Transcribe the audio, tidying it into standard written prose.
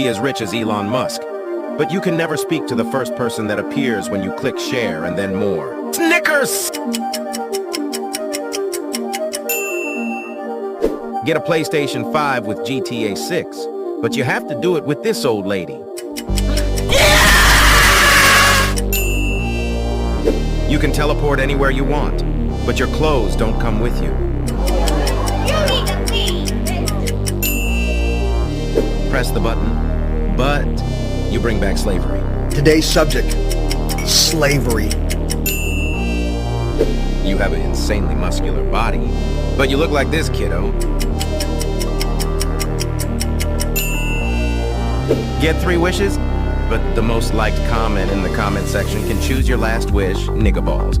be as rich as Elon Musk. But you can never speak to the first person that appears when you click share and then more. Snickers! Get a PlayStation 5 with GTA 6, but you have to do it with this old lady. You can teleport anywhere you want, but your clothes don't come with you. Press the button, but you bring back slavery. Today's subject, slavery. You have an insanely muscular body, but you look like this, kiddo. Get 3 wishes, but the most liked comment in the comment section can choose your last wish, nigga balls.